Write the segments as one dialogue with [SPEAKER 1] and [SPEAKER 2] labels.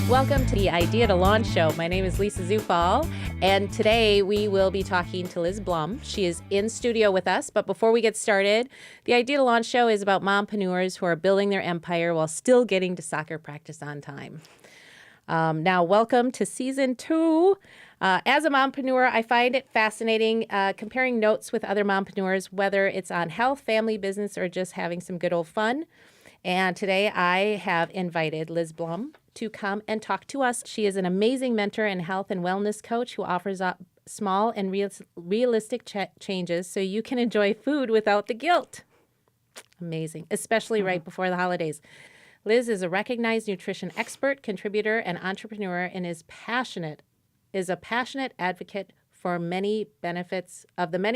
[SPEAKER 1] Welcome to the Idea to Launch Show. My name is Lisa Zufall, and today we will be talking to Liz Blom. She is in studio with us, but before we get started, the Idea to Launch Show is about mompreneurs who are building their empire while still getting to soccer practice on time. Now, welcome to Season 2. As a mompreneur, I find it fascinating comparing notes with other mompreneurs, whether it's on health, family, business, or just having some good old fun. And today I have invited Liz Blom to come and talk to us. She is an amazing mentor and health and wellness coach who offers up small and realistic changes so you can enjoy food without the guilt. Amazing, especially right before the holidays. Liz is a recognized nutrition expert, contributor, and entrepreneur, and is a passionate advocate for the many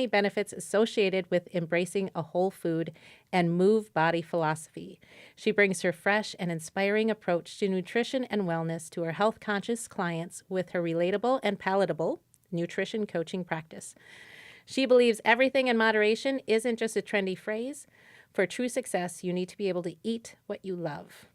[SPEAKER 1] benefits associated with embracing a whole food and move body philosophy. She brings her fresh and inspiring approach to nutrition and wellness to her health-conscious clients with her relatable and palatable nutrition coaching practice. She believes everything in moderation isn't just a trendy phrase. For true success, you need to be able to eat what you love.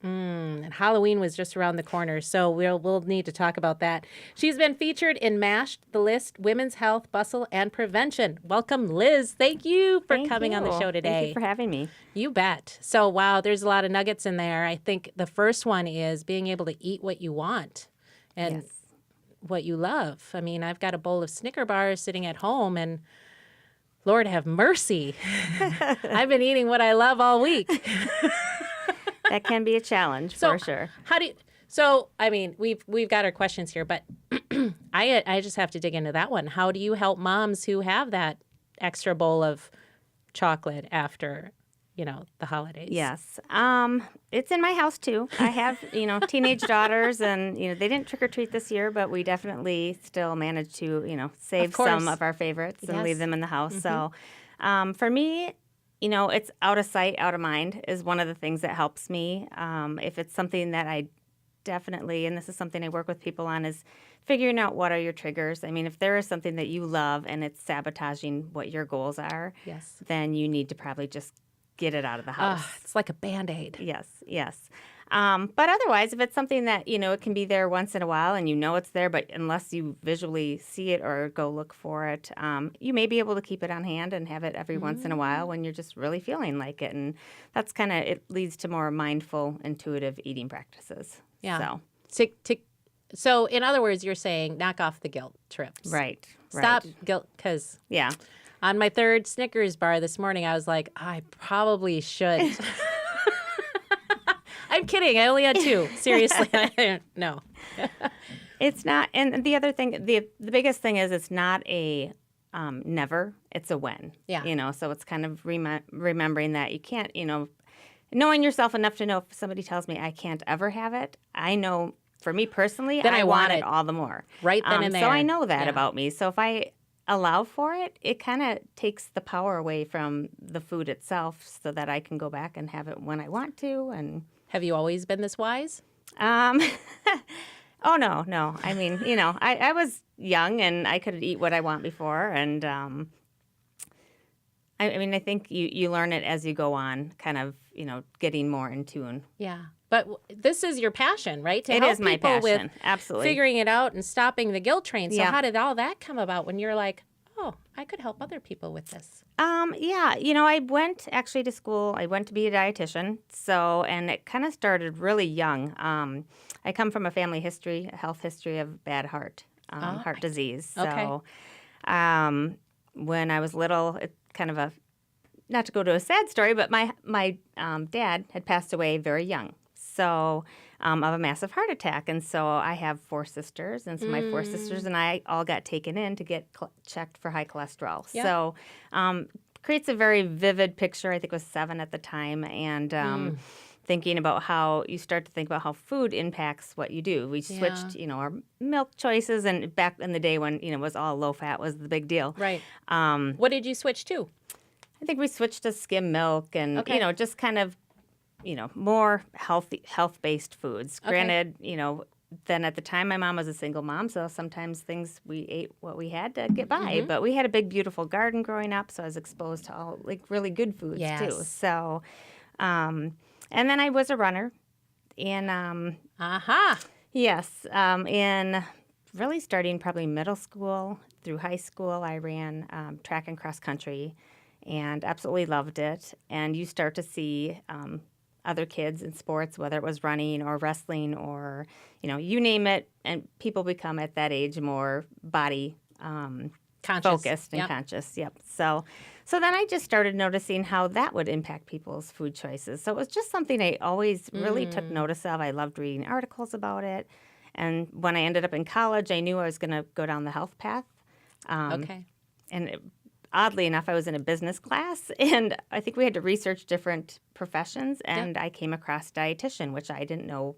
[SPEAKER 1] And Halloween was just around the corner, so we'll need to talk about that. She's been featured in MASH, The List, Women's Health, Bustle, and Prevention. Welcome, Liz. Thank you for coming on the show today.
[SPEAKER 2] Thank you for having me.
[SPEAKER 1] You bet. So, wow, there's a lot of nuggets in there. I think the first one is being able to eat what you want and what you love. I mean, I've got a bowl of Snicker bars sitting at home, and Lord have mercy. I've been eating what I love all week.
[SPEAKER 2] That can be a challenge for sure.
[SPEAKER 1] I mean, we've got our questions here, but I just have to dig into that one. How do you help moms who have that extra bowl of chocolate after, the holidays?
[SPEAKER 2] Yes. It's in my house too. I have, teenage daughters and, they didn't trick or treat this year, but we definitely still managed to, save some of our favorites and leave them in the house. So for me, it's out of sight, out of mind is one of the things that helps me. If it's something that I definitely, and this is something I work with people on, is figuring out what are your triggers. I mean, if there is something that you love and it's sabotaging what your goals are, then you need to probably just get it out of the house.
[SPEAKER 1] It's like a Band-Aid.
[SPEAKER 2] Yes. But otherwise, if it's something that, it can be there once in a while and it's there, but unless you visually see it or go look for it, you may be able to keep it on hand and have it every once in a while when you're just really feeling like it. And that's it leads to more mindful, intuitive eating practices.
[SPEAKER 1] Yeah. So in other words, you're saying knock off the guilt trips.
[SPEAKER 2] Right.
[SPEAKER 1] Stop guilt, because on my third Snickers bar this morning, I was like, I probably should. I'm kidding. I only had 2. Seriously, no.
[SPEAKER 2] It's not. And the other thing, the biggest thing is it's not a never. It's a when. Yeah. So it's kind of remembering that you can't, knowing yourself enough to know if somebody tells me I can't ever have it, I know for me personally, then I want it all the more.
[SPEAKER 1] Right then and there.
[SPEAKER 2] So I know that about me. So if I allow for it, it kind of takes the power away from the food itself so that I can go back and have it when I want to. And
[SPEAKER 1] have you always been this wise?
[SPEAKER 2] Oh, no. I mean, I was young and I could eat what I want before. And I think you learn it as you go on, kind of, getting more in tune.
[SPEAKER 1] Yeah. But this is your passion, right?
[SPEAKER 2] It is my passion. Absolutely.
[SPEAKER 1] Figuring it out and stopping the guilt train. So how did all that come about when you're like, oh, I could help other people with this?
[SPEAKER 2] I went actually to school. I went to be a dietitian. And it kind of started really young. I come from a health history of bad heart disease. So when I was little, it kind of not to go to a sad story, but my dad had passed away very young. So of a massive heart attack. And so I have 4 sisters. And so my 4 sisters and I all got taken in to get checked for high cholesterol. Yeah. So creates a very vivid picture. I think it was 7 at the time. And thinking about how you start to think about how food impacts what you do. We switched, our milk choices. And back in the day when, it was all low fat was the big deal.
[SPEAKER 1] Right. What did you switch to?
[SPEAKER 2] I think we switched to skim milk and, just kind of, more health-based foods. Okay. Granted, then at the time my mom was a single mom, so sometimes we ate what we had to get by. But we had a big, beautiful garden growing up, so I was exposed to all really good foods too. So, and then I was a runner. And
[SPEAKER 1] Aha.
[SPEAKER 2] Yes. In really starting probably middle school through high school, I ran track and cross country and absolutely loved it. And you start to see other kids in sports, whether it was running or wrestling or, you name it, and people become at that age more body focused and conscious. Yep. So then I just started noticing how that would impact people's food choices. So it was just something I always really took notice of. I loved reading articles about it. And when I ended up in college, I knew I was going to go down the health path.
[SPEAKER 1] Okay.
[SPEAKER 2] And oddly enough, I was in a business class, and I think we had to research different professions, and I came across dietitian, which I didn't know.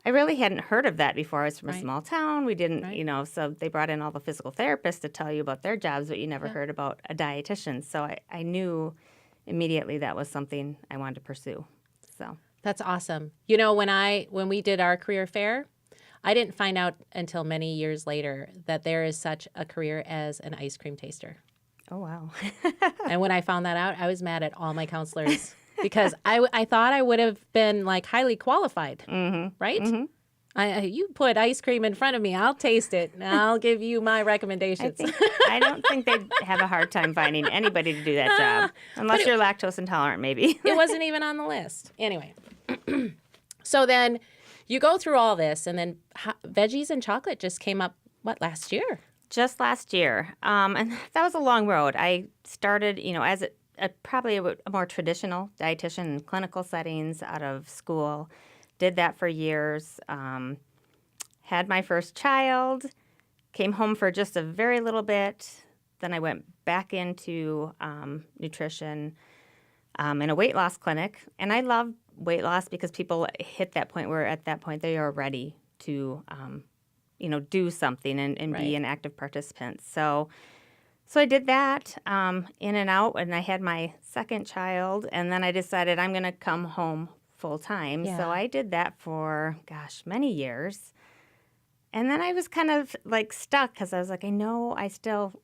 [SPEAKER 2] I really hadn't heard of that before. I was from a small town. We didn't, so they brought in all the physical therapists to tell you about their jobs, but you never heard about a dietitian. So I knew immediately that was something I wanted to pursue. So
[SPEAKER 1] that's awesome. When we did our career fair, I didn't find out until many years later that there is such a career as an ice cream taster.
[SPEAKER 2] Oh, wow.
[SPEAKER 1] And when I found that out, I was mad at all my counselors because I thought I would have been like highly qualified, right? Mm-hmm. You put ice cream in front of me, I'll taste it, and I'll give you my recommendations.
[SPEAKER 2] I don't think they'd have a hard time finding anybody to do that job, unless you're lactose intolerant, maybe.
[SPEAKER 1] It wasn't even on the list. Anyway, so then you go through all this, and then veggies and chocolate just came up, last year?
[SPEAKER 2] Just last year. And that was a long road. I started, as probably a more traditional dietitian in clinical settings out of school. Did that for years. Had my first child. Came home for just a very little bit. Then I went back into nutrition in a weight loss clinic. And I love weight loss because people hit that point where at that point they are ready to do something and be an active participant. So I did that in and out, and I had my second child, and then I decided I'm going to come home full time. Yeah. So I did that for, many years. And then I was kind of stuck because I was like, I know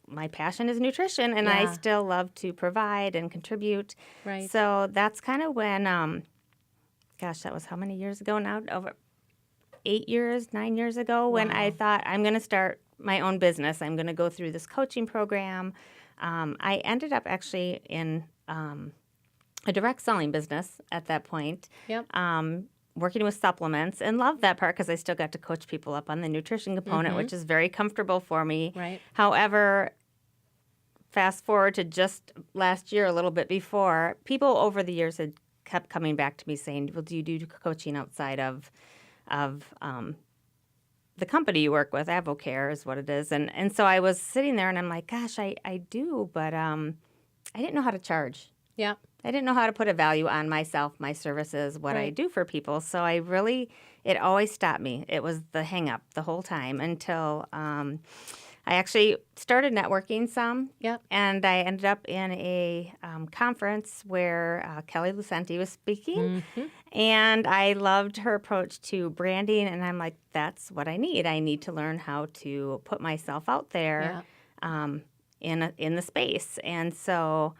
[SPEAKER 2] my passion is nutrition, and I still love to provide and contribute.
[SPEAKER 1] Right.
[SPEAKER 2] So that's kind of when, that was how many years ago now? Over 9 years ago, when I thought I'm going to start my own business. I'm going to go through this coaching program. I ended up actually in a direct selling business at that point, working with supplements, and loved that part because I still got to coach people up on the nutrition component, which is very comfortable for me.
[SPEAKER 1] Right.
[SPEAKER 2] However, fast forward to just last year, a little bit before, people over the years had kept coming back to me saying, well, do you do coaching outside of the company you work with? Avocare is what it is. And so I was sitting there and I'm like, gosh, I do, but I didn't know how to charge.
[SPEAKER 1] Yeah.
[SPEAKER 2] I didn't know how to put a value on myself, my services, what I do for people. So it always stopped me. It was the hang up the whole time until I actually started networking some.
[SPEAKER 1] Yep.
[SPEAKER 2] And I ended up in a conference where Kelly Lucenti was speaking. Mm-hmm. And I loved her approach to branding. And I'm like, that's what I need. I need to learn how to put myself out there in the space. And so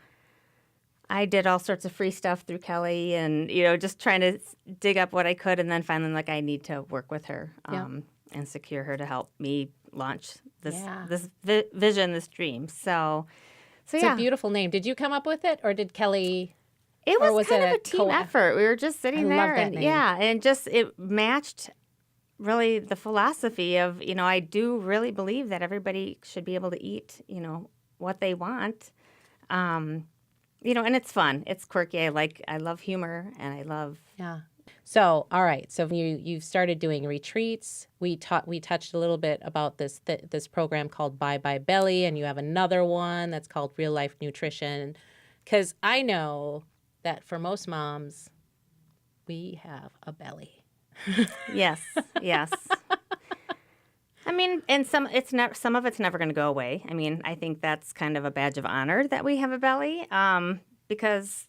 [SPEAKER 2] I did all sorts of free stuff through Kelly and, just trying to dig up what I could. And then finally, I need to work with her and secure her to help me launch this vision, this dream. So
[SPEAKER 1] it's a beautiful name. Did you come up with it, or did Kelly?
[SPEAKER 2] It was kind of a team effort. We were just sitting there, and and just it matched really the philosophy of I do really believe that everybody should be able to eat what they want, and it's fun. It's quirky. I love humor, and I love
[SPEAKER 1] So, all right. So you've started doing retreats. We touched a little bit about this program called Bye Bye Belly, and you have another one that's called Real Life Nutrition. Because I know that for most moms, we have a belly.
[SPEAKER 2] Yes. I mean, and some of it's never going to go away. I mean, I think that's kind of a badge of honor that we have a belly, because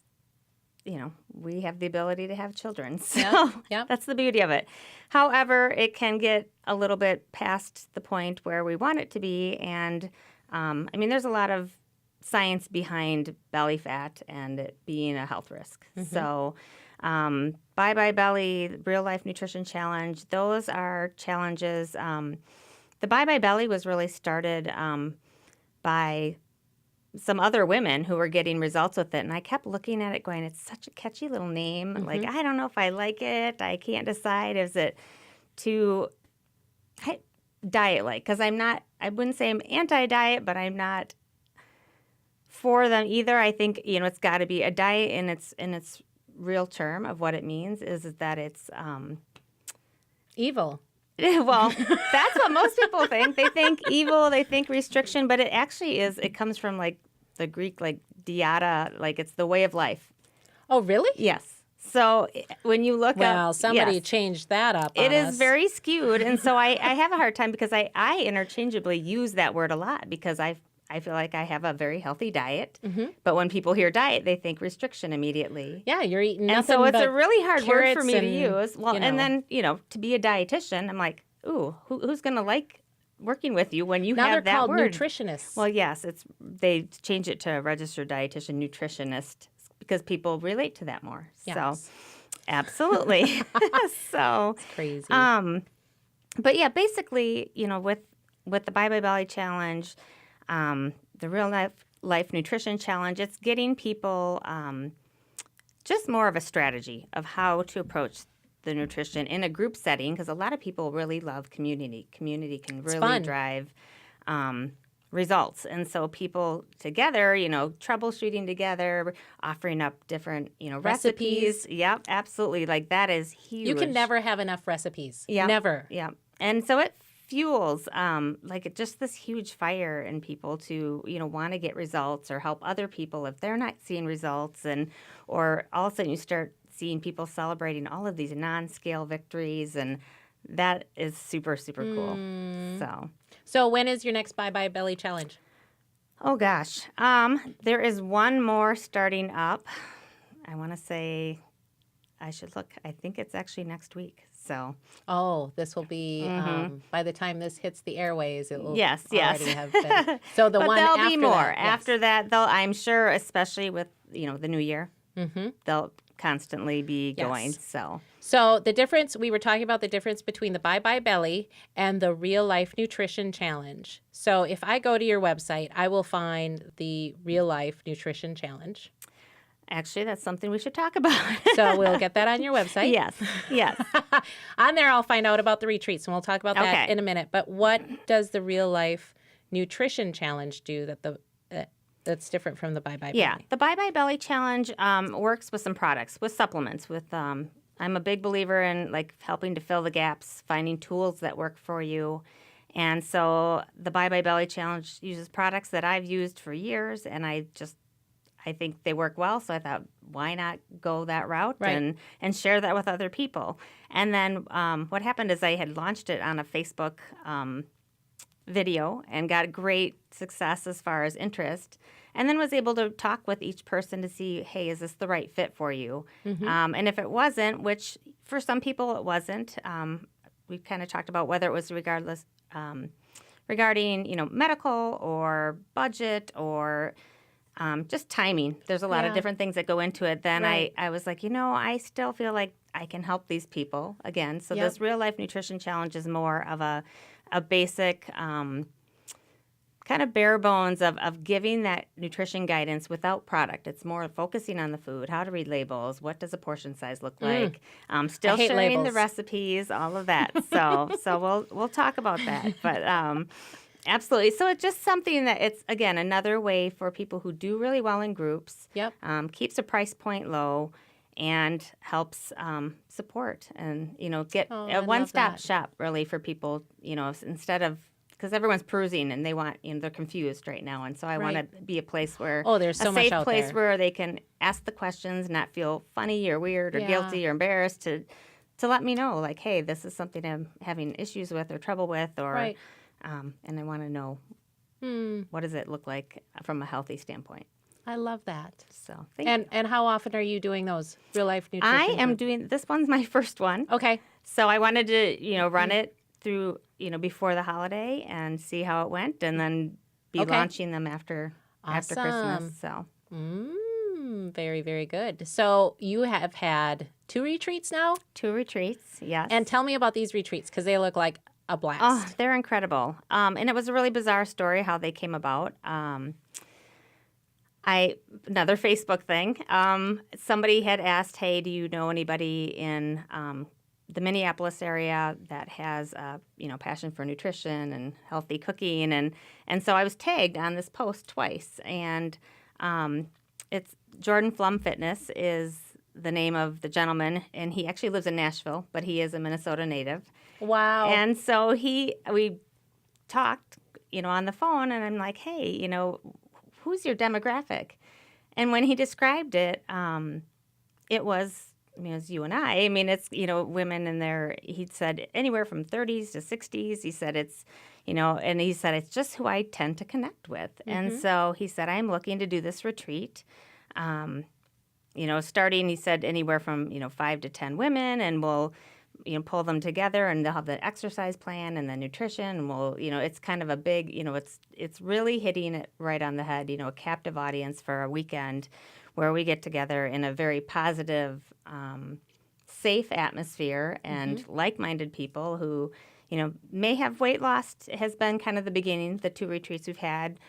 [SPEAKER 2] we have the ability to have children. So that's the beauty of it. However, it can get a little bit past the point where we want it to be. And, there's a lot of science behind belly fat and it being a health risk. Mm-hmm. So Bye Bye Belly, Real Life Nutrition Challenge. Those are challenges. The Bye Bye Belly was really started by some other women who were getting results with it. And I kept looking at it going, it's such a catchy little name. Like, I don't know if I like it. I can't decide. Is it too diet-like? Because I wouldn't say I'm anti-diet, but I'm not for them either. I think, it's got to be a diet in its real term of what it means is that it's
[SPEAKER 1] evil.
[SPEAKER 2] Well, that's what most people think. They think evil, they think restriction, but it actually is. It comes from like the Greek, like dieta, like it's the way of life.
[SPEAKER 1] Oh, really?
[SPEAKER 2] Yes. So when you look up,
[SPEAKER 1] well, somebody changed that up.
[SPEAKER 2] It is very skewed, and so I have a hard time because I interchangeably use that word a lot because I feel like I have a very healthy diet, but when people hear diet, they think restriction immediately.
[SPEAKER 1] Yeah, you're eating nothing.
[SPEAKER 2] And so it's a really hard word for me to
[SPEAKER 1] and,
[SPEAKER 2] use. Well, and then, to be a dietitian, I'm like, ooh, who's going to like working with you when you
[SPEAKER 1] now
[SPEAKER 2] have that word?
[SPEAKER 1] Now they're called nutritionists.
[SPEAKER 2] Well, yes, they change it to registered dietitian, nutritionist, because people relate to that more.
[SPEAKER 1] Yes.
[SPEAKER 2] So, absolutely. So
[SPEAKER 1] it's crazy.
[SPEAKER 2] But yeah, basically, with the Bye Bye Belly Challenge, the Real Life Nutrition Challenge, it's getting people just more of a strategy of how to approach the nutrition in a group setting, because a lot of people really love community. Community can really drive results. And so people together, troubleshooting together, offering up different, recipes. Yep, absolutely. Like that is huge.
[SPEAKER 1] You can never have enough recipes.
[SPEAKER 2] Yep.
[SPEAKER 1] Never.
[SPEAKER 2] Yeah. And so it fuels just this huge fire in people to want to get results or help other people if they're not seeing results, or all of a sudden you start seeing people celebrating all of these non-scale victories, and that is super, super cool.
[SPEAKER 1] So when is your next Bye Bye Belly Challenge?
[SPEAKER 2] Oh gosh, there is one more starting up. I want to say I should look. I think it's actually next week. So.
[SPEAKER 1] Oh, this will be by the time this hits the airways, it will already have been.
[SPEAKER 2] So the one there'll be more after that. Though I'm sure, especially with the new year, they'll constantly be going.
[SPEAKER 1] So the difference, we were talking about the difference between the Bye Bye Belly and the Real Life Nutrition Challenge. So if I go to your website, I will find the Real Life Nutrition Challenge.
[SPEAKER 2] Actually, that's something we should talk about.
[SPEAKER 1] So we'll get that on your website.
[SPEAKER 2] Yes.
[SPEAKER 1] On there, I'll find out about the retreats, and we'll talk about that in a minute. But what does the Real Life Nutrition Challenge do that's different from the Bye Bye Belly?
[SPEAKER 2] Yeah, the Bye Bye Belly Challenge works with some products, with supplements. I'm a big believer in helping to fill the gaps, finding tools that work for you. And so the Bye Bye Belly Challenge uses products that I've used for years, and I think they work well, so I thought, why not go that route and share that with other people? And then what happened is I had launched it on a Facebook video and got great success as far as interest, and then was able to talk with each person to see, hey, is this the right fit for you? And if it wasn't, which for some people it wasn't, we kind of talked about whether it was regarding medical or budget or just timing. There's a lot of different things that go into it. Then I was like, I still feel like I can help these people again. So this Real Life Nutrition Challenge is more of a basic kind of bare bones of giving that nutrition guidance without product. It's more focusing on the food, how to read labels, what does a portion size look like, still sharing the recipes, all of that. So we'll talk about that. But absolutely. So it's just something that it's, again, another way for people who do really well in groups, keeps the price point low, and helps support and, get a one-stop shop really for people, instead of, because everyone's perusing and they want, they're confused right now. And so I want to be a place where,
[SPEAKER 1] there's so
[SPEAKER 2] a
[SPEAKER 1] much
[SPEAKER 2] safe
[SPEAKER 1] out
[SPEAKER 2] place
[SPEAKER 1] there
[SPEAKER 2] where they can ask the questions, not feel funny or weird or guilty or embarrassed to let me know, like, hey, this is something I'm having issues with or trouble with, or, and I want to know what does it look like from a healtty standpoint.
[SPEAKER 1] I love that.
[SPEAKER 2] So thank you.
[SPEAKER 1] And how often are you doing those Real Life Nutrition?
[SPEAKER 2] I am doing, this one's my first one.
[SPEAKER 1] Okay.
[SPEAKER 2] So I wanted to, run it through, before the holiday and see how it went, and then be launching them after Christmas. So.
[SPEAKER 1] Very, very good. So you have had 2 retreats now?
[SPEAKER 2] 2 retreats, yes.
[SPEAKER 1] And tell me about these retreats because they look like a blast.
[SPEAKER 2] Oh, they're incredible. And it was a really bizarre story how they came about. Another Facebook thing. Somebody had asked, "Hey, do you know anybody in the Minneapolis area that has passion for nutrition and healthy cooking?" And so I was tagged on this post twice, and it's Jordan Flum Fitness is the name of the gentleman, and he actually lives in Nashville, but he is a Minnesota native.
[SPEAKER 1] Wow.
[SPEAKER 2] And so we talked, on the phone, and I'm like, "Hey, who's your demographic?" And when he described it, it was, it was you and I. I mean, it's, women in their, he said anywhere from 30s to 60s. He said it's, and he said it's just who I tend to connect with. Mm-hmm. And so he said, I'm looking to do this retreat. Starting, he said anywhere from, 5 to 10 women, and we'll, pull them together, and they'll have the exercise plan and the nutrition, and we'll, it's kind of a big, it's really hitting it right on the head, a captive audience for a weekend where we get together in a very positive, safe atmosphere and like-minded people who, may have weight loss has been kind of the beginning, the 2 retreats we've had,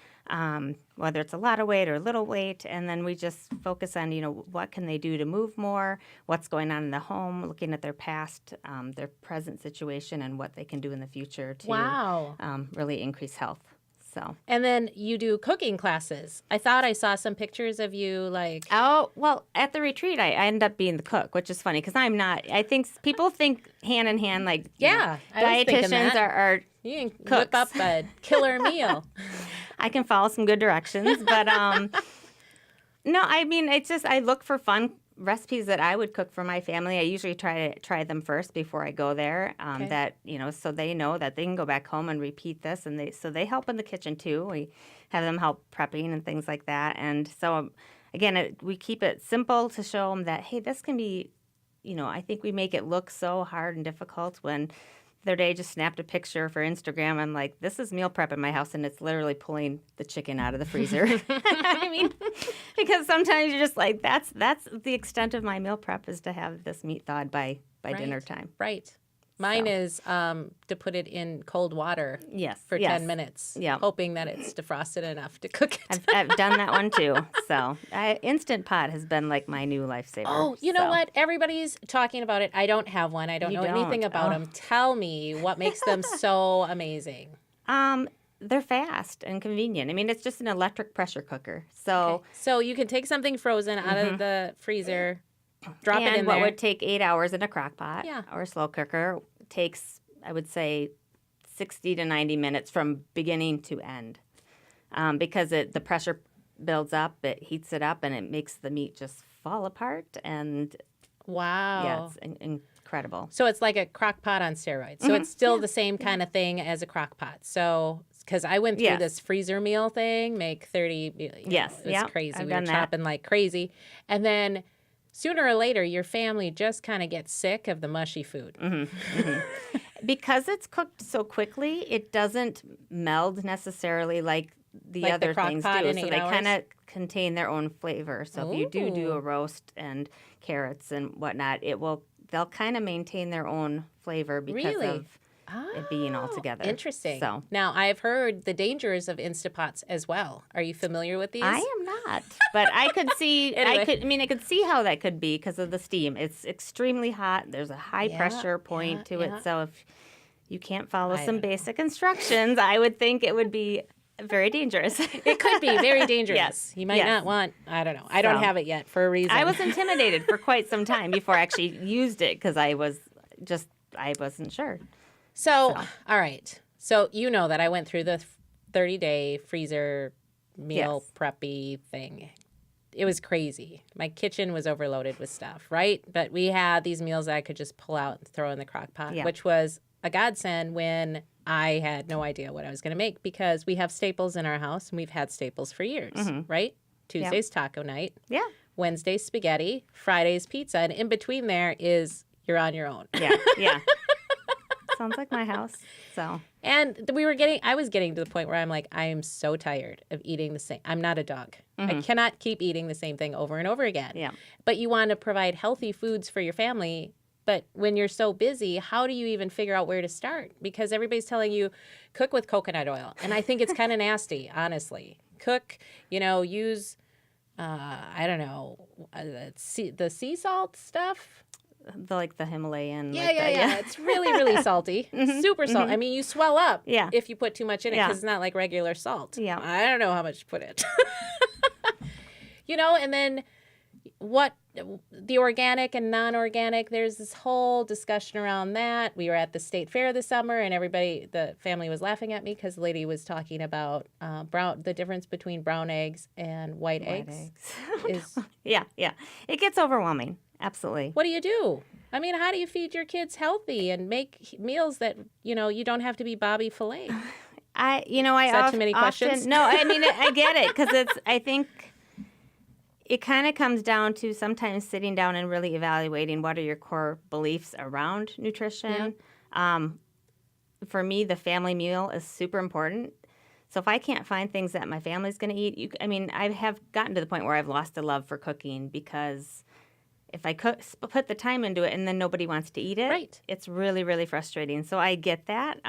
[SPEAKER 2] whether it's a lot of weight or a little weight, and then we just focus on, what can they do to move more, what's going on in the home, looking at their past, their present situation, and what they can do in the future to really increase health. So. And
[SPEAKER 1] then you do cooking classes. I thought I saw some pictures of you like...
[SPEAKER 2] Oh, well, at the retreat, I end up being the cook, which is funny because I'm not. I think people think hand in hand, like, dietitians are
[SPEAKER 1] you can
[SPEAKER 2] cooks.
[SPEAKER 1] Whip up a killer meal.
[SPEAKER 2] I can follow some good directions, but no, I mean, it's just I look for fun recipes that I would cook for my family. I usually try them first before I go there. That so they know that they can go back home and repeat this, and they help in the kitchen too. We have them help prepping and things like that, and so again, we keep it simple to show them that hey, this can be, I think we make it look so hard and difficult when. The other day, just snapped a picture for Instagram. I'm like, this is meal prep in my house, and it's literally pulling the chicken out of the freezer. I mean, because sometimes you're just like, that's the extent of my meal prep is to have this meat thawed by dinner time.
[SPEAKER 1] Right. Mine is to put it in cold water for 10 minutes, hoping that it's defrosted enough to cook it.
[SPEAKER 2] I've done that one too. So Instant Pot has been like my new lifesaver.
[SPEAKER 1] Oh, you know what? Everybody's talking about it. I don't have one. I don't know anything about them. Tell me what makes them so amazing.
[SPEAKER 2] They're fast and convenient. I mean, it's just an electric pressure cooker. So
[SPEAKER 1] you can take something frozen out of the freezer. Drop it in there.
[SPEAKER 2] And what would take 8 hours in a crock pot or a slow cooker takes, I would say, 60 to 90 minutes from beginning to end. Because the pressure builds up, it heats it up, and it makes the meat just fall apart. And
[SPEAKER 1] wow.
[SPEAKER 2] Yeah, it's incredible.
[SPEAKER 1] So it's like a crock pot on steroids. So it's still the same kind of thing as a crock pot. So because I went through this freezer meal thing, make 30, it's crazy. We were chopping like crazy. And then sooner or later, your family just kind of gets sick of the mushy food.
[SPEAKER 2] Because it's cooked so quickly, it doesn't meld necessarly like the other things do. So they kind of contain their own flavor. So if you do a roast and carrots and whatnot, they'll kind of maintain their own flavor because of it being all together.
[SPEAKER 1] Interesting.
[SPEAKER 2] So
[SPEAKER 1] now I've heard the dangers of Instapots as well. Are you familiar with these?
[SPEAKER 2] I am not, but I could see. I could see how that could be because of the steam. It's extremely hot. There's a high pressure point to it. So if you can't follow some basic instructions, I would think it would be very dangerous.
[SPEAKER 1] It could be very dangerous.
[SPEAKER 2] Yes.
[SPEAKER 1] You might not want. I don't know. I don't have it yet for a reason.
[SPEAKER 2] I was intimidated for quite some time before I actually used it because I wasn't sure.
[SPEAKER 1] So, all right. So, you know that I went through the 30-day freezer meal preppy thing. It was crazy. My kitchen was overloaded with stuff, right? But we had these meals that I could just pull out and throw in the crock pot, which was a godsend when I had no idea what I was going to make because we have staples in our house, and we've had staples for years, right? Tuesday's taco night.
[SPEAKER 2] Yeah.
[SPEAKER 1] Wednesday's spaghetti. Friday's pizza. And in between there is you're on your own.
[SPEAKER 2] Yeah. Sounds like my house. So.
[SPEAKER 1] And I was getting to the point where I'm like, I am so tired of eating the same. I'm not a dog. I cannot keep eating the same thing over and over again.
[SPEAKER 2] Yeah.
[SPEAKER 1] But you want to provide healthy foods for your family. But when you're so busy, how do you even figure out where to start? Because everybody's telling you, cook with coconut oil. And I think it's kind of nasty, honestly. Cook, use, I don't know, the sea salt stuff.
[SPEAKER 2] The Himalayan.
[SPEAKER 1] Yeah. It's really, really salty. Super salty. I mean, you swell up if you put too much in it because it's not like regular salt.
[SPEAKER 2] Yeah.
[SPEAKER 1] I don't know how much to put it. And then the organic and non-organic, there's this whole discussion around that. We were at the state fair this summer, and the family was laughing at me because the lady was talking about the difference between brown eggs and white eggs.
[SPEAKER 2] Yeah. It gets overwhelming. Absolutely.
[SPEAKER 1] What do you do? I mean, how do you feed your kids healthy and make meals that, you don't have to be Bobby Filet? Is that too many questions?
[SPEAKER 2] No, I mean, I get it because I think it kind of comes down to sometimes sitting down and really evaluating what are your core beliefs around nutrition. Yeah. For me, the family meal is super important. So if I can't find things that my family's going to eat, I have gotten to the point where I've lost a love for cooking because if I put the time into it and then nobody wants to eat it,
[SPEAKER 1] right,
[SPEAKER 2] it's really, really frustrating. So I get that.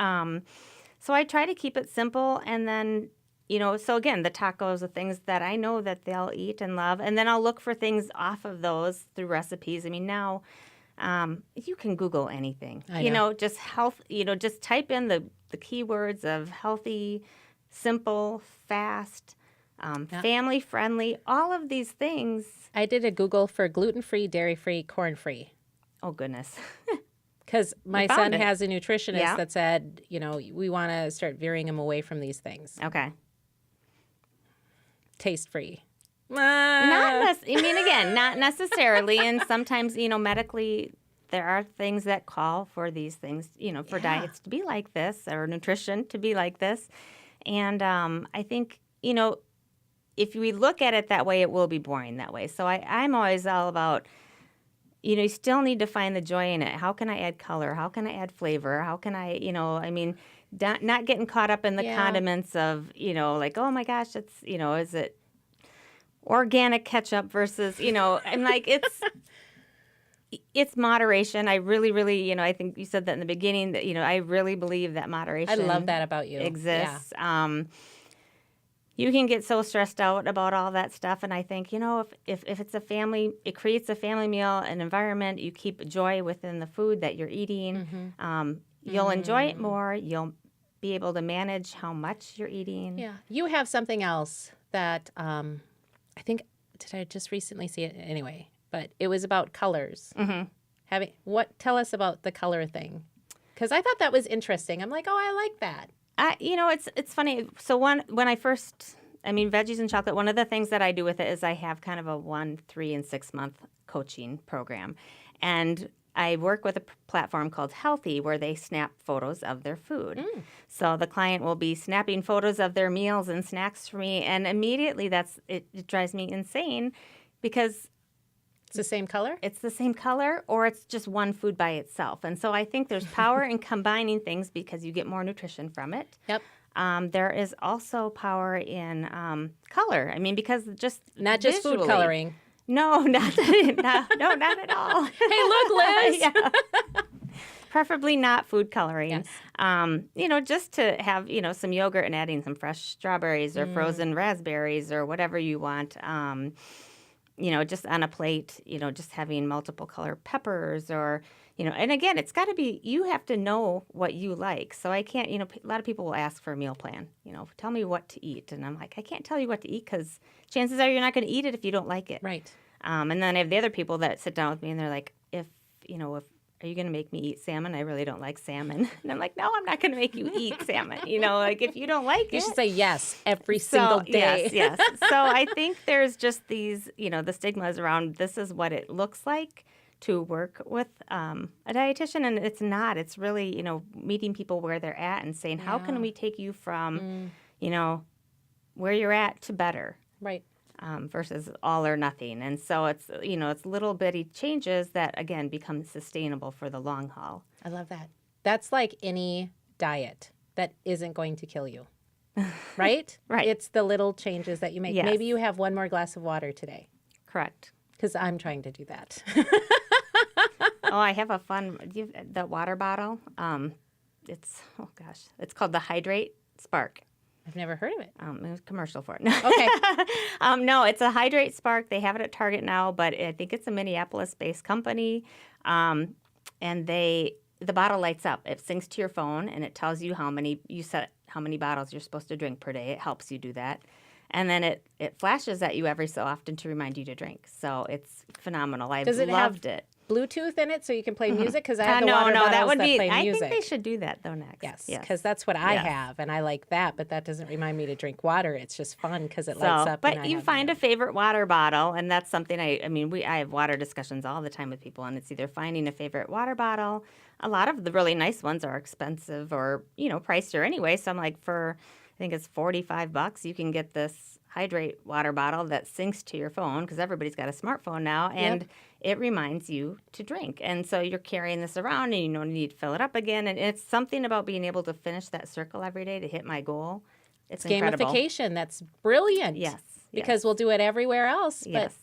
[SPEAKER 2] So I try to keep it simple and then, so again, the tacos are things that I know that they'll eat and love. And then I'll look for things off of those through recipes. I mean, now you can Google anything. Just health, just type in the keywords of healthy, simple, fast, family-friendly, all of these things.
[SPEAKER 1] I did a Google for gluten-free, dairy-free, corn-free.
[SPEAKER 2] Oh, goodness.
[SPEAKER 1] Because my son has a nutritionist that said, we want to start veering him away from these things.
[SPEAKER 2] Okay.
[SPEAKER 1] Taste-free.
[SPEAKER 2] Not necessarily. And sometimes, medically, there are things that call for these things, for diets to be like this or nutrition to be like this. And I think, if we look at it that way, it will be boring that way. So I'm always all about, you still need to find the joy in it. How can I add color? How can I add flavor? How can I, not getting caught up in the condiments of, like, oh my gosh, it's, is it organic ketchup versus, I'm like, it's moderation. I really, really, I think you said that in the beginning that, I really believe that moderation.
[SPEAKER 1] I love that about you.
[SPEAKER 2] Exists. Yeah. You can get so stressed out about all that stuff. And I think, if it's a family, it creates a family meal, an environment. You keep joy within the food that you're eating. You'll enjoy it more. You'll be able to manage how much you're eating.
[SPEAKER 1] Yeah. You have something else that I think, did I just recently see it? Anyway, but it was about colors. Tell us about the color thing. Because I thought that was interesting. I'm like, oh, I like that.
[SPEAKER 2] It's funny. So when I first, veggies and chocolate, one of the things that I do with it is I have kind of a 1, 3, and 6 month coaching program. And I work with a platform called Healthy where they snap photos of their food. So the client will be snapping photos of their meals and snacks for me. And immediately it drives me insane because
[SPEAKER 1] it's the same color?
[SPEAKER 2] It's the same color, or it's just one food by itself. And so I think there's power in combining things because you get more nutrition from it.
[SPEAKER 1] Yep.
[SPEAKER 2] There is also power in color. Because just
[SPEAKER 1] not just
[SPEAKER 2] visually,
[SPEAKER 1] food coloring.
[SPEAKER 2] No, not at all.
[SPEAKER 1] Hey, look, Liz.
[SPEAKER 2] Preferably not food coloring.
[SPEAKER 1] Yes.
[SPEAKER 2] Just to have, some yogurt and adding some fresh strawberries or frozen raspberries or whatever you want. Just on a plate, just having multiple color peppers or, and again, it's got to be, you have to know what you like. So I can't, a lot of people will ask for a meal plan, tell me what to eat. And I'm like, I can't tell you what to eat because chances are you're not going to eat it if you don't like it.
[SPEAKER 1] Right.
[SPEAKER 2] And then I have the other people that sit down with me and they're like, are you going to make me eat salmon? I really don't like salmon. And I'm like, no, I'm not going to make you eat salmon. If you don't like it.
[SPEAKER 1] You should say yes every single day.
[SPEAKER 2] Yes. So I think there's just these, the stigmas around this is what it looks like to work with a dietitian. And it's not. It's really, meeting people where they're at and saying, how can we take you from, where you're at to better?
[SPEAKER 1] Right.
[SPEAKER 2] Versus all or nothing. And so it's, it's little bitty changes that, again, become sustainable for the long haul.
[SPEAKER 1] I love that. That's like any diet that isn't going to kill you, right?
[SPEAKER 2] Right.
[SPEAKER 1] It's the little changes that you make.
[SPEAKER 2] Yes.
[SPEAKER 1] Maybe you have one more glass of water today.
[SPEAKER 2] Correct.
[SPEAKER 1] Because I'm trying to do that.
[SPEAKER 2] I have a fun, the water bottle. It's called the Hydrate Spark.
[SPEAKER 1] I've never heard of it.
[SPEAKER 2] It was a commercial for it.
[SPEAKER 1] Okay.
[SPEAKER 2] No, it's a Hydrate Spark. They have it at Target now, but I think it's a Minneapolis-based company. And the bottle lights up. It syncs to your phone, and it tells you how many bottles you're supposed to drink per day. It helps you do that. And then it flashes at you every so often to remind you to drink. So it's phenomenal. I've loved it.
[SPEAKER 1] Bluetooth in it so you can play music? Because I have the water
[SPEAKER 2] no,
[SPEAKER 1] bottles
[SPEAKER 2] that would be.
[SPEAKER 1] play
[SPEAKER 2] I
[SPEAKER 1] music.
[SPEAKER 2] think they should do that though next.
[SPEAKER 1] Yes, because that's what I have, and I like that. But that doesn't remind me to drink water. It's just fun because it lights up.
[SPEAKER 2] But you find a favorite water bottle, and that's something I have water discussions all the time with people, and it's either finding a favorite water bottle. A lot of the really nice ones are expensive or pricier anyway. So I'm like, I think it's $45. You can get this Hydrate water bottle that syncs to your phone because everybody's got a smartphone now, and it reminds you to drink. And so you're carrying this around, and you don't need to fill it up again. And it's something about being able to finish that circle every day to hit my goal. It's incredible.
[SPEAKER 1] Gamification. That's brilliant.
[SPEAKER 2] Yes.
[SPEAKER 1] Because we'll do it everywhere else. But,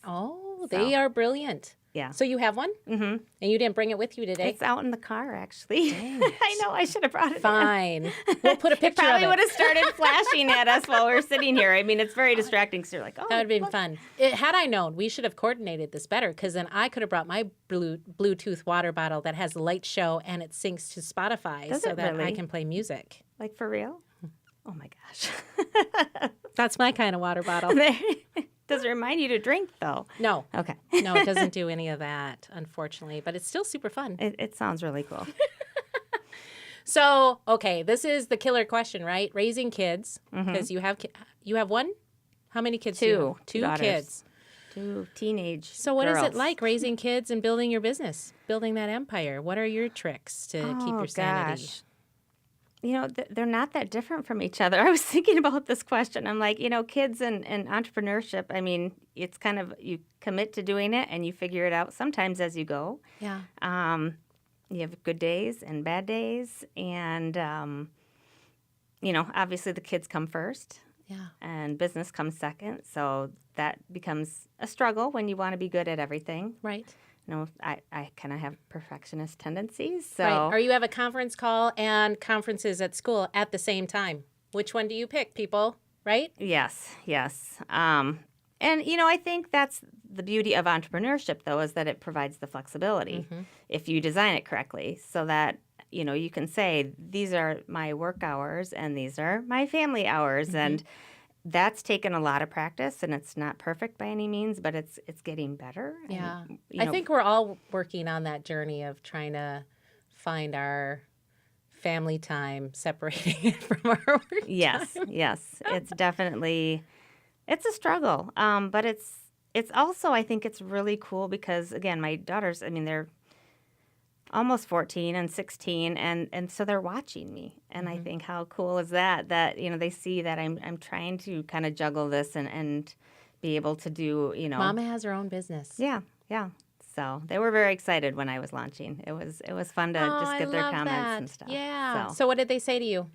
[SPEAKER 1] they are brilliant.
[SPEAKER 2] Yeah.
[SPEAKER 1] So you have one? Mm-hmm. And you didn't bring it with you today?
[SPEAKER 2] It's out in the car, actually. I know. I should have brought it
[SPEAKER 1] Fine. We'll put a picture of it.
[SPEAKER 2] Probably would have started flashing at us while we're sitting here. I mean, it's very distracting. So you're like, oh.
[SPEAKER 1] That would have been fun. Had I known, we should have coordinated this better because then I could have brought my Bluetooth water bottle that has a light show and it syncs to Spotify so that I can play music.
[SPEAKER 2] Like for real? Oh, my gosh.
[SPEAKER 1] That's my kind of water bottle.
[SPEAKER 2] Does it remind you to drink, though?
[SPEAKER 1] No.
[SPEAKER 2] Okay.
[SPEAKER 1] No, it doesn't do any of that, unfortunately, but it's still super fun.
[SPEAKER 2] It sounds really cool.
[SPEAKER 1] So, okay, this is the killer question, right? Raising kids, because you have one? How many kids do you have? Two
[SPEAKER 2] daughters.
[SPEAKER 1] Kids.
[SPEAKER 2] 2 teenage
[SPEAKER 1] So what
[SPEAKER 2] girls.
[SPEAKER 1] is it like raising kids and building your business, building that empire? What are your tricks to keep your sanity?
[SPEAKER 2] Gosh. They're not that different from each other. I was thinking about this question. I'm like, kids and entrepreneurship, I mean, it's kind of, you commit to doing it and you figure it out sometimes as you go.
[SPEAKER 1] Yeah.
[SPEAKER 2] You have good days and bad days. And, obviously the kids come first.
[SPEAKER 1] Yeah.
[SPEAKER 2] And business comes second. So that becomes a struggle when you want to be good at everything.
[SPEAKER 1] Right.
[SPEAKER 2] I kind of have perfectionist tendencies. So,
[SPEAKER 1] right. Or you have a conference call and conferences at school at the same time. Which one do you pick, people? Right?
[SPEAKER 2] Yes. And, I think that's the beauty of entrepreneurship, though, is that it provides the flexibility if you design it correctly so that, you can say, these are my work hours and these are my family hours. And that's taken a lot of practice, and it's not perfect by any means, but it's getting better.
[SPEAKER 1] Yeah.
[SPEAKER 2] And,
[SPEAKER 1] I think we're all working on that journey of trying to find our family time, separating it from our work
[SPEAKER 2] Yes. It's definitely, it's a struggle. But it's also, I think it's really cool because, again, my daughters, I mean, they're almost 14 and 16, and so they're watching me. And I think how cool is that they see that I'm trying to kind of juggle this and be able to do,
[SPEAKER 1] Mama has her own business.
[SPEAKER 2] Yeah. So they were very excited when I was launching. It was fun to just get their comments and stuff.
[SPEAKER 1] Yeah. So what did they say to you?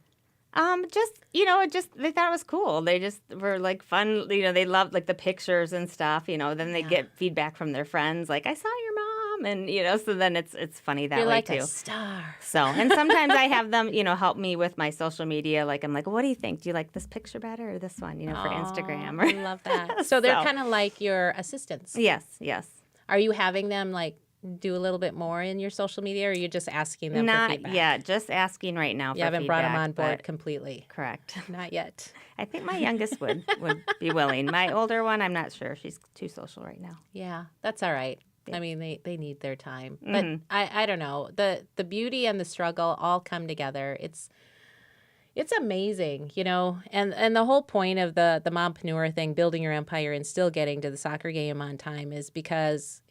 [SPEAKER 2] They thought it was cool. They just were like fun. They loved like the pictures and stuff. Then they get feedback from their friends, like, I saw your mom. And, so then it's funny that
[SPEAKER 1] You're
[SPEAKER 2] way
[SPEAKER 1] like
[SPEAKER 2] too.
[SPEAKER 1] A star.
[SPEAKER 2] So, and sometimes I have them, help me with my social media. Like, I'm like, what do you think? Do you like this picture better or this one, for Instagram?
[SPEAKER 1] I love that. So they're kind of like your assistants.
[SPEAKER 2] Yes.
[SPEAKER 1] Are you having them like do a little bit more in your social media, or are you just asking them for feedback?
[SPEAKER 2] Not yet. Just asking right now for feedback.
[SPEAKER 1] You haven't brought them on board completely.
[SPEAKER 2] Correct.
[SPEAKER 1] Not yet.
[SPEAKER 2] I think my youngest would be willing. My older one, I'm not sure. She's too social right now.
[SPEAKER 1] Yeah, that's all right. I mean, they need their time. But I don't know. The beauty and the struggle all come together. It's amazing, and the whole point of the mompreneur thing, building your empire and still getting to the soccer game on time, is because,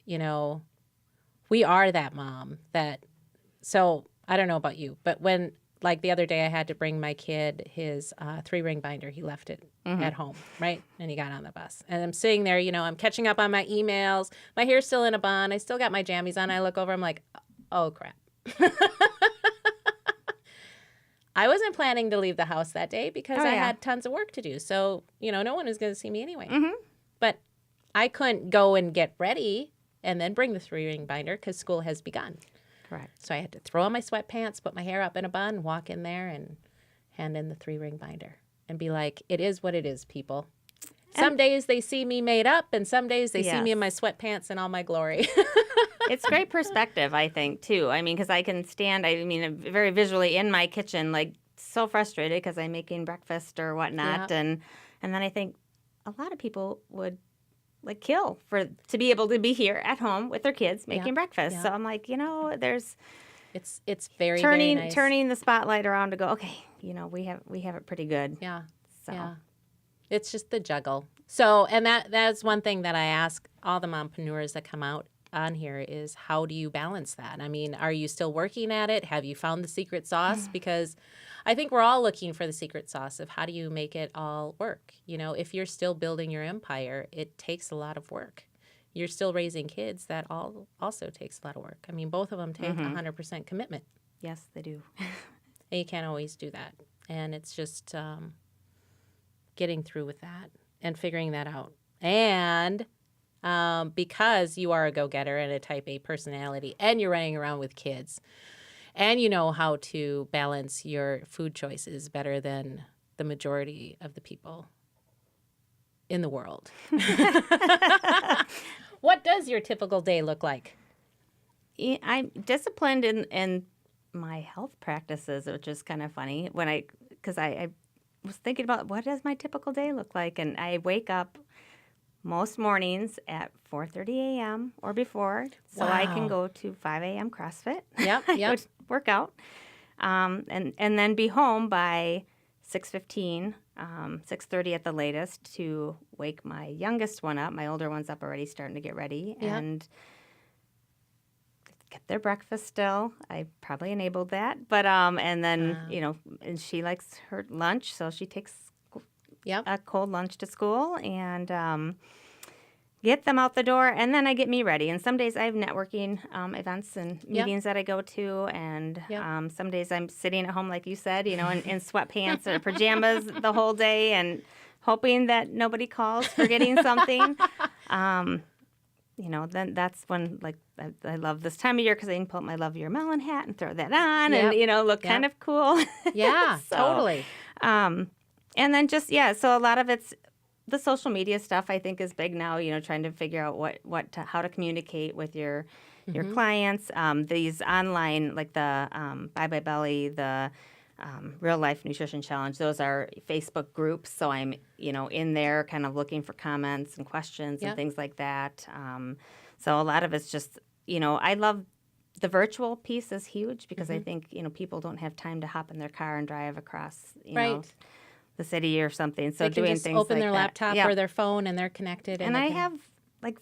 [SPEAKER 1] we are that mom so I don't know about you, but when, like the other day, I had to bring my kid his 3-ring binder. He left it at home, right? And he got on the bus. And I'm sitting there, I'm catching up on my emails. My hair's still in a bun. I still got my jammies on. I look over, I'm like, oh, crap. I wasn't planning to leave the house that day because I
[SPEAKER 2] yeah.
[SPEAKER 1] had tons of work to do. So, no one was going to see me anyway.
[SPEAKER 2] Mm-hmm.
[SPEAKER 1] But I couldn't go and get ready and then bring the 3-ring binder because school has begun.
[SPEAKER 2] Correct.
[SPEAKER 1] So I had to throw on my sweatpants, put my hair up in a bun, walk in there and hand in the 3-ring binder and be like, it is what it is, people. Some days they see me made up, and some days they see me in my sweatpants and all my glory.
[SPEAKER 2] It's great perspective, I think, too. I mean, because I can stand, very visually in my kitchen, like so frustrated because I'm making breakfast or whatnot. And then I think a lot of people would like kill to be able to be here at home with their kids making breakfast. So I'm like, there's
[SPEAKER 1] it's very
[SPEAKER 2] turning
[SPEAKER 1] very nice.
[SPEAKER 2] Turning the spotlight around to go, okay, we have it pretty good.
[SPEAKER 1] Yeah.
[SPEAKER 2] So.
[SPEAKER 1] Yeah. It's just the juggle. So, and that's one thing that I ask all the mompreneurs that come out on here is, how do you balance that? I mean, are you still working at it? Have you found the secret sauce? Because I think we're all looking for the secret sauce of how do you make it all work? If you're still building your empire, it takes a lot of work. You're still raising kids. That also takes a lot of work. I mean, both of them take 100% commitment.
[SPEAKER 2] Yes, they do.
[SPEAKER 1] And you can't always do that. And it's just getting through with that and figuring that out. And because you are a go-getter and a type A personality and you're running around with kids and you know how to balance your food choices better than the majority of the people in the world. What does your typical day look like?
[SPEAKER 2] I'm disciplined in my health practices, which is kind of funny because I was thinking about what does my typical day look like, and I wake up most mornings at 4:30 a.m. or before, so I can go to 5 a.m. CrossFit.
[SPEAKER 1] Yep.
[SPEAKER 2] Work out, and then be home by 6:15, 6:30 at the latest to wake my youngest one up. My older one's up already, starting to get ready, and get their breakfast still. I probably enabled that. But and then, and she likes her lunch, so she takes a cold lunch to school and get them out the door, and then I get me ready. And some days I have networking events and meetings that I go to, and some days I'm sitting at home, like you said, in sweatpants or pajamas the whole day and hoping that nobody calls for getting something. Then that's when, like, I love this time of year because I can pull up my Love Your Melon hat and throw that on and, look kind of cool.
[SPEAKER 1] Yeah, totally.
[SPEAKER 2] And then just, so a lot of it's the social media stuff, I think, is big now, trying to figure out how to communicate with your clients. These online, like the Bye Bye Belly, the Real Life Nutrition Challenge, those are Facebook groups. So I'm, in there kind of looking for comments and questions and things like that. So a lot of it's just, I love the virtual piece is huge because I think, people don't have time to hop in their car and drive across, the city or something. So
[SPEAKER 1] they can
[SPEAKER 2] doing
[SPEAKER 1] just
[SPEAKER 2] things
[SPEAKER 1] open
[SPEAKER 2] like
[SPEAKER 1] their laptop
[SPEAKER 2] or
[SPEAKER 1] their phone and they're connected.
[SPEAKER 2] And I have like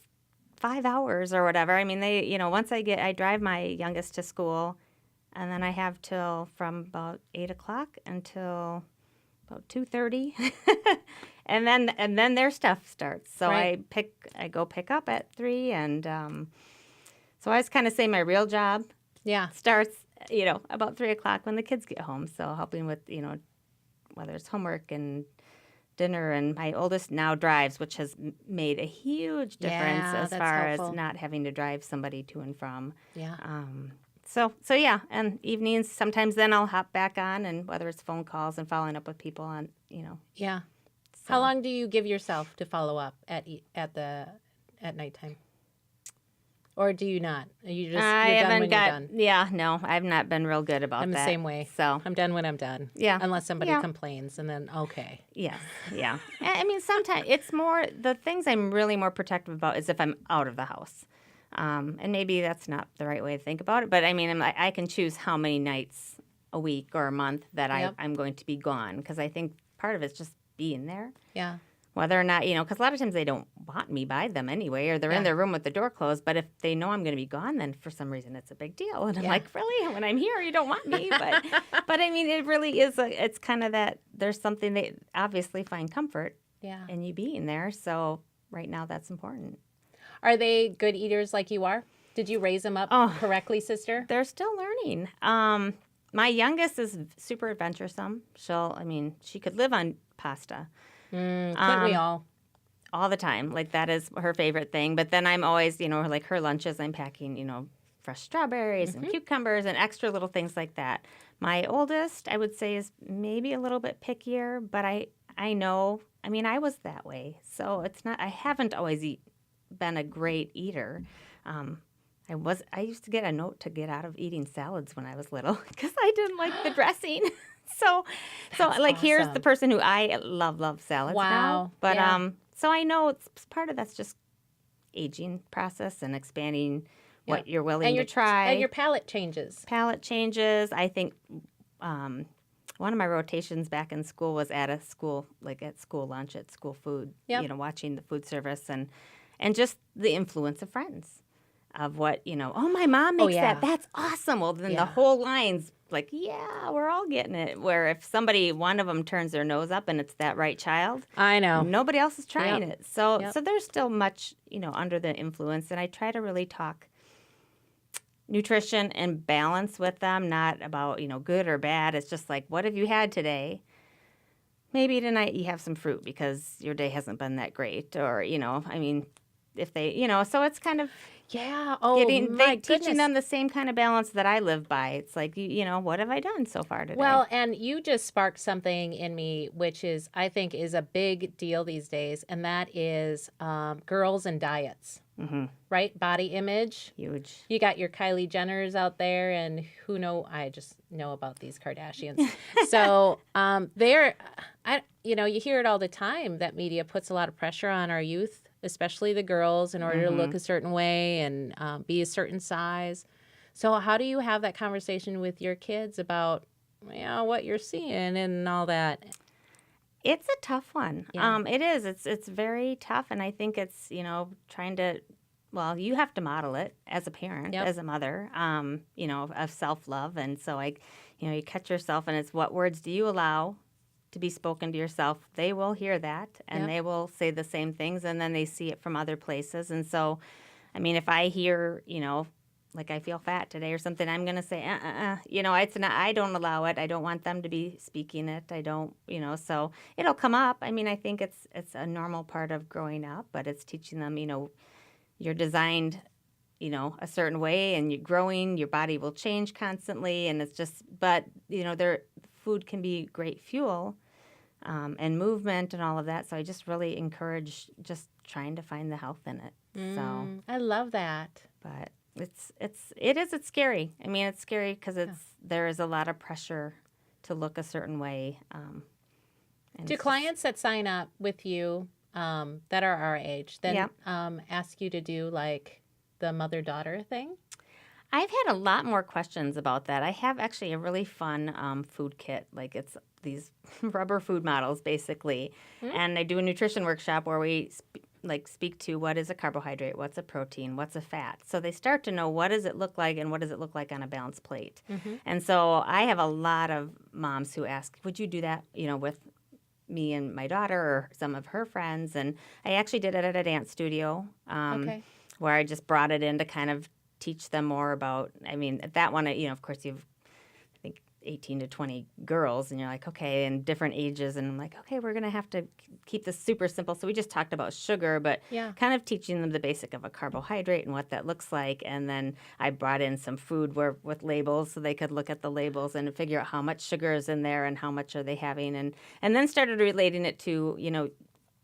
[SPEAKER 2] 5 hours or whatever. I mean, they, once I drive my youngest to school, and then I have from about 8 o'clock until about 2:30, and then their stuff starts. So I go pick up at 3, and so I always kind of say my real job starts about 3 o'clock when the kids get home. So helping with whether it's homework and dinner, and my oldest now drives, which has made a huge difference as far as not having to drive somebody to and from.
[SPEAKER 1] Yeah.
[SPEAKER 2] So yeah, and evenings sometimes then I'll hop back on, and whether it's phone calls and following up with people on,
[SPEAKER 1] Yeah.
[SPEAKER 2] So.
[SPEAKER 1] How long do you give yourself to follow up at nighttime? Or do you not? Are you just you're done when you're done?
[SPEAKER 2] Yeah, no, I've not been real good about that.
[SPEAKER 1] I'm the same way.
[SPEAKER 2] So
[SPEAKER 1] I'm done when I'm done.
[SPEAKER 2] Yeah.
[SPEAKER 1] Unless somebody complains, and then okay.
[SPEAKER 2] Yes. Yeah. I mean, sometimes it's more the things I'm really more protective about is if I'm out of the house. And maybe that's not the right way to think about it, but I mean, I can choose how many nights a week or a month that I'm going to be gone, because I think part of it's just being there.
[SPEAKER 1] Yeah.
[SPEAKER 2] Whether or not, because a lot of times they don't want me by them anyway, or they're in their room with the door closed. But if they know I'm going to be gone, then for some reason it's a big deal. And I'm like, really? When I'm here, you don't want me? But I mean, it really is, it's kind of that there's something they obviously find comfort in you being there. So right now that's important.
[SPEAKER 1] Are they good eaters like you are? Did you raise them up correctly, sister?
[SPEAKER 2] They're still learning. My youngest is super adventuresome. She could live on pasta.
[SPEAKER 1] Couldn't we
[SPEAKER 2] all the time. Like, that is her favorite thing. But then I'm always, like her lunches, I'm packing, fresh strawberries and cucumbers and extra little things like that. My oldest, I would say, is maybe a little bit pickier, but I know, I was that way. So it's not, I haven't always been a great eater. I used to get a note to get out of eating salads when I was little because I didn't like the dressing. So
[SPEAKER 1] awesome.
[SPEAKER 2] Here's the person who I love salads now. But so I know it's part of that's just aging process and expanding what you're willing to try.
[SPEAKER 1] And your palate changes.
[SPEAKER 2] I think one of my rotations back in school was at a school, like at school lunch, at school food, watching the food service and just the influence of friends. Of what, oh, my mom makes that. That's awesome. Well, then the whole line's like, yeah, we're all getting it. Where if one of them turns their nose up and it's that right child,
[SPEAKER 1] I know.
[SPEAKER 2] Nobody else is trying it. So there's still much, under the influence. And I try to really talk nutrition and balance with them, not about, good or bad. It's just like, what have you had today? Maybe tonight you have some fruit because your day hasn't been that great. Or, if they, so it's kind of...
[SPEAKER 1] Yeah. Oh,
[SPEAKER 2] teaching them the same kind of balance that I live by. It's like, what have I done so far today?
[SPEAKER 1] Well, and you just sparked something in me, which is, I think, is a big deal these days, and that is girls and diets.
[SPEAKER 2] Mm-hmm.
[SPEAKER 1] Right? Body image.
[SPEAKER 2] Huge.
[SPEAKER 1] You got your Kylie Jenners out there, and I just know about these Kardashians. So you hear it all the time that media puts a lot of pressure on our youth, especially the girls, in order to look a certain way and be a certain size. So how do you have that conversation with your kids about what you're seeing and all that?
[SPEAKER 2] It's a tough one.
[SPEAKER 1] Yeah.
[SPEAKER 2] It is. It's very tough, and I think it's trying to. Well, you have to model it as a parent, as a mother, of self-love, and so you catch yourself, and it's what words do you allow to be spoken to yourself. They will hear that, and they will say the same things, and then they see it from other places. And so, if I hear, like I feel fat today or something, I'm going to say, it's not, I don't allow it. I don't want them to be speaking it. I don't, so it'll come up. I think it's a normal part of growing up, but it's teaching them, you're designed, a certain way, and you're growing, your body will change constantly, and it's just, but, food can be great fuel and movement and all of that. So I just really encourage just trying to find the health in it. So
[SPEAKER 1] I love that.
[SPEAKER 2] But it's scary. It's scary because there is a lot of pressure to look a certain way.
[SPEAKER 1] Do clients that sign up with you that are our age then ask you to do like the mother-daughter thing?
[SPEAKER 2] I've had a lot more questions about that. I have actually a really fun food kit. Like, it's these rubber food models, basically. Mm-hmm. And I do a nutrition workshop where we speak to what is a carbohydrate, what's a protein, what's a fat. So they start to know what does it look like and what does it look like on a balanced plate. Mm-hmm. And so I have a lot of moms who ask, would you do that, with me and my daughter or some of her friends? And I actually did it at a dance studio where I just brought it in to kind of teach them more about, that one, of course, you've, I think, 18 to 20 girls, and you're like, okay, and different ages, and I'm like, okay, we're going to have to keep this super simple. So we just talked about sugar, but kind of teaching them the basic of a carbohydrate and what that looks like. And then I brought in some food with labels so they could look at the labels and figure out how much sugar is in there and how much are they having, and then started relating it to,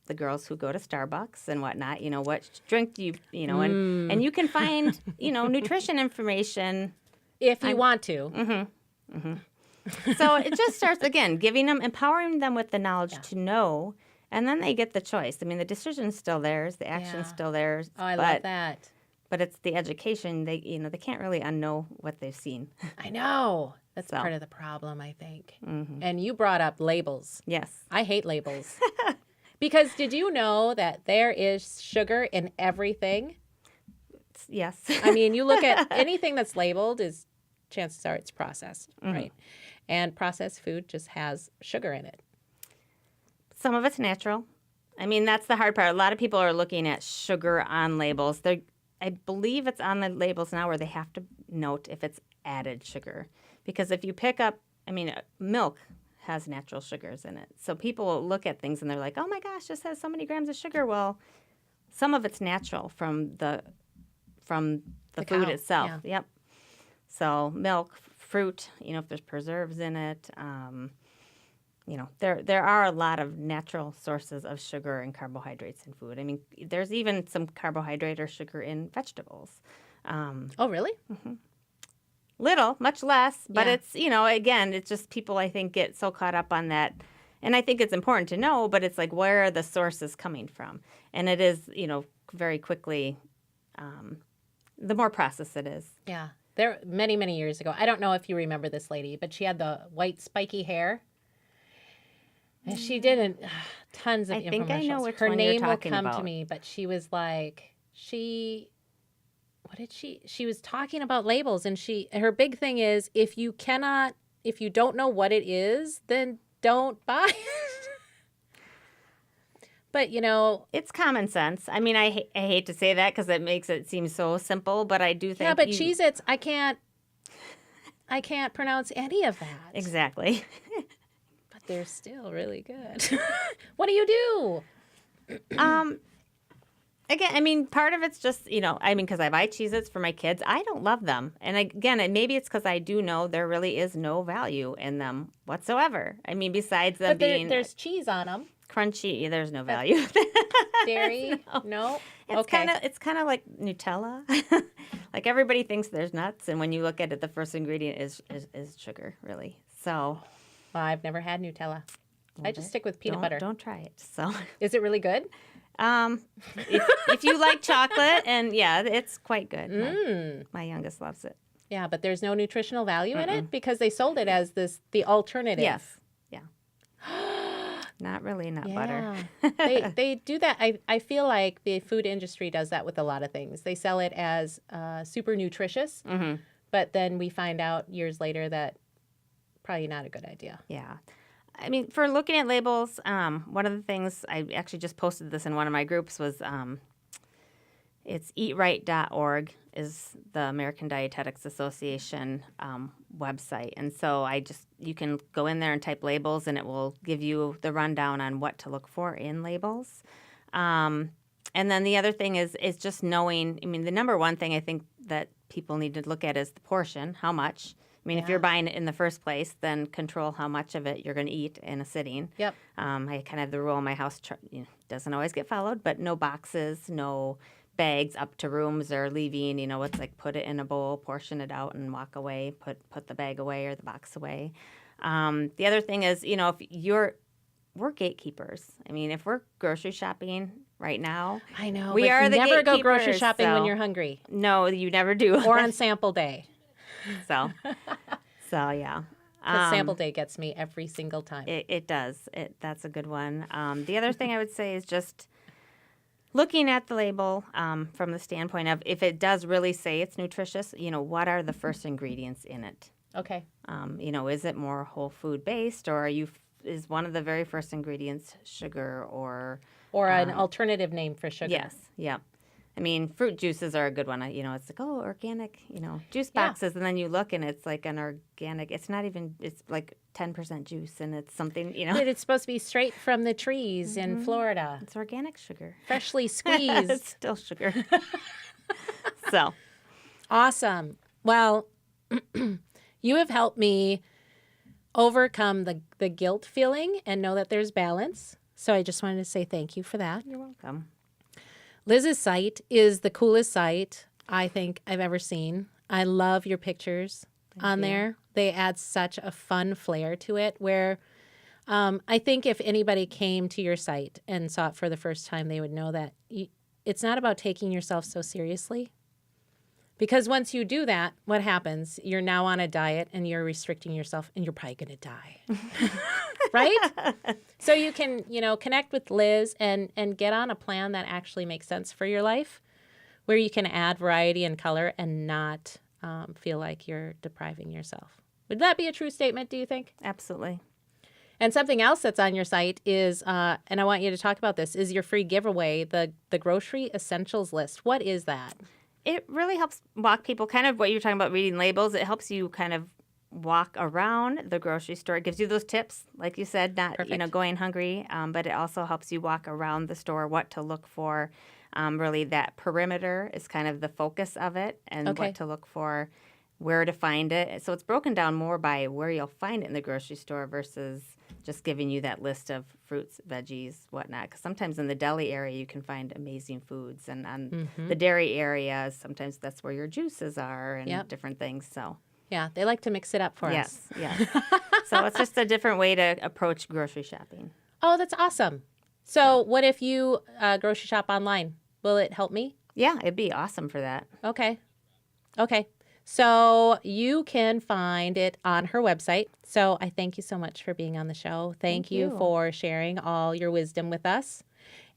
[SPEAKER 2] the girls who go to Starbucks and whatnot, what drink do you, and you can find, nutrition information.
[SPEAKER 1] If you want to.
[SPEAKER 2] Mm-hmm. Mm-hmm. So it just starts, again, empowering them with the knowledge to know, and then they get the choice. The decision's still theirs, the action's still theirs.
[SPEAKER 1] Oh, I love that.
[SPEAKER 2] But it's the education. They can't really unknow what they've seen.
[SPEAKER 1] I know. That's part of the problem, I think.
[SPEAKER 2] Mm-hmm.
[SPEAKER 1] And you brought up labels.
[SPEAKER 2] Yes.
[SPEAKER 1] I hate labels. Because did you know that there is sugar in everything?
[SPEAKER 2] Yes.
[SPEAKER 1] You look at anything that's labeled chances are it's processed, right? And processed food just has sugar in it.
[SPEAKER 2] Some of it's natural. That's the hard part. A lot of people are looking at sugar on labels. I believe it's on the labels now where they have to note if it's added sugar. Because if you pick up, milk has natural sugars in it. So people look at things and they're like, oh my gosh, this has so many grams of sugar. Well, some of it's natural from the food
[SPEAKER 1] cow.
[SPEAKER 2] itself.
[SPEAKER 1] Yeah.
[SPEAKER 2] Yep. So milk, fruit, if there's preserves in it, there are a lot of natural sources of sugar and carbohydrates in food. I mean, there's even some carbohydrate or sugar in vegetables.
[SPEAKER 1] Oh, really?
[SPEAKER 2] Mm-hmm. Little, much less, but
[SPEAKER 1] Yeah.
[SPEAKER 2] it's, again, it's just people, I think, get so caught up on that. And I think it's important to know, but it's like, where are the sources coming from? And it is, very quickly, the more processed it is.
[SPEAKER 1] Yeah. There, many, many years ago, I don't know if you remember this lady, but she had the white spiky hair. And she did tons of
[SPEAKER 2] I
[SPEAKER 1] infomercials.
[SPEAKER 2] think I know which
[SPEAKER 1] Her
[SPEAKER 2] one
[SPEAKER 1] name
[SPEAKER 2] you're
[SPEAKER 1] will
[SPEAKER 2] talking
[SPEAKER 1] come
[SPEAKER 2] about.
[SPEAKER 1] to me, but she was like, what did she was talking about labels, and her big thing is, if you don't know what it is, then don't buy it. But
[SPEAKER 2] it's common sense. I mean, I hate to say that because it makes it seem so simple, but I do think
[SPEAKER 1] yeah, but Cheez-Its, I can't pronounce any of that.
[SPEAKER 2] Exactly.
[SPEAKER 1] But they're still really good. What do you do?
[SPEAKER 2] Again, part of it's just, because I buy Cheez-Its for my kids. I don't love them. And again, maybe it's because I do know there really is no value in them whatsoever. I mean, besides them being...
[SPEAKER 1] there's cheese on them.
[SPEAKER 2] Crunchy, there's no value.
[SPEAKER 1] Dairy? No?
[SPEAKER 2] It's kind of like Nutella. Like everybody thinks there's nuts, and when you look at it, the first ingredient is sugar, really. So...
[SPEAKER 1] Well, I've never had Nutella. I just stick with peanut butter.
[SPEAKER 2] Don't try it. So...
[SPEAKER 1] Is it really good?
[SPEAKER 2] If you like chocolate, and yeah, it's quite good. My youngest loves it.
[SPEAKER 1] Yeah, but there's no nutritional value in it because they sold it as the alternative.
[SPEAKER 2] Yes. Yeah. Not really nut butter.
[SPEAKER 1] They do that. I feel like the food industry does that with a lot of things. They sell it as super nutritious, but then we find out years later that probably not a good idea.
[SPEAKER 2] Yeah. I mean, for looking at labels, one of the things, I actually just posted this in one of my groups, was it's eatright.org is the American Dietetics Association website. And so you can go in there and type labels, and it will give you the rundown on what to look for in labels. And then the other thing is just knowing, the number one thing I think that people need to look at is the portion, how much. If you're buying it in the first place, then control how much of it you're going to eat in a sitting.
[SPEAKER 1] Yep.
[SPEAKER 2] I kind of have the rule in my house, doesn't always get followed, but no boxes, no bags up to rooms or leaving, it's like put it in a bowl, portion it out, and walk away, put the bag away or the box away. The other thing is, if we're gatekeepers. If we're grocery shopping right now.
[SPEAKER 1] I know.
[SPEAKER 2] We are the
[SPEAKER 1] never go grocery
[SPEAKER 2] gatekeepers,
[SPEAKER 1] shopping when
[SPEAKER 2] so-
[SPEAKER 1] you're hungry.
[SPEAKER 2] No, you never do.
[SPEAKER 1] Or on sample day.
[SPEAKER 2] So yeah.
[SPEAKER 1] Because sample day gets me every single time.
[SPEAKER 2] It does. That's a good one. The other thing I would say is just looking at the label from the standpoint of if it does really say it's nutritious, what are the first ingredients in it?
[SPEAKER 1] Okay.
[SPEAKER 2] Is it more whole food based, or is one of the very first ingredients sugar or
[SPEAKER 1] an alternative name for sugar?
[SPEAKER 2] Yes. Yeah. Fruit juices are a good one. It's like, organic, juice boxes. And then you look and it's like an organic, it's not even, it's like 10% juice and it's something,
[SPEAKER 1] But it's supposed to be straight from the trees in Florida.
[SPEAKER 2] It's organic sugar.
[SPEAKER 1] Freshly squeezed.
[SPEAKER 2] It's still sugar. So.
[SPEAKER 1] Awesome. Well, you have helped me overcome the guilt feeling and know that there's balance. So I just wanted to say thank you for that.
[SPEAKER 2] You're welcome.
[SPEAKER 1] Liz's site is the coolest site I think I've ever seen. I love your pictures on there. They add such a fun flair to it where I think if anybody came to your site and saw it for the first time, they would know that it's not about taking yourself so seriously. Because once you do that, what happens? You're now on a diet and you're restricting yourself and you're probably going to die. Right? So you can, connect with Liz and get on a plan that actually makes sense for your life, where you can add variety and color and not feel like you're depriving yourself. Would that be a true statement, do you think?
[SPEAKER 2] Absolutely.
[SPEAKER 1] And something else that's on your site is, and I want you to talk about this, is your free giveaway, the grocery essentials list. What is that?
[SPEAKER 2] It really helps walk people, kind of what you're talking about reading labels. It helps you kind of walk around the grocery store. It gives you those tips, like you said, not going hungry, but it also helps you walk around the store, what to look for. Really, that perimeter is kind of the focus of it, and what to look for, where to find it. So it's broken down more by where you'll find it in the grocery store versus just giving you that list of fruits, veggies, whatnot. Because sometimes in the deli area, you can find amazing foods. And on the dairy area, sometimes that's where your juices are and different things. So
[SPEAKER 1] yeah, they like to mix it up for us.
[SPEAKER 2] Yes. So it's just a different way to approach grocery shopping.
[SPEAKER 1] Oh, that's awesome. So what if you grocery shop online? Will it help me?
[SPEAKER 2] Yeah, it'd be awesome for that.
[SPEAKER 1] Okay. So you can find it on her website. So I thank you so much for being on the show. Thank you for sharing all your wisdom with us.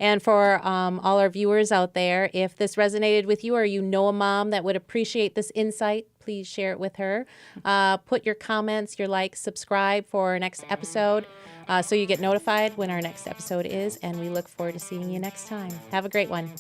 [SPEAKER 1] And for all our viewers out there, if this resonated with you or you know a mom that would appreciate this insight, please share it with her. Put your comments, your likes, subscribe for our next episode so you get notified when our next episode is. And we look forward to seeing you next time. Have a great one.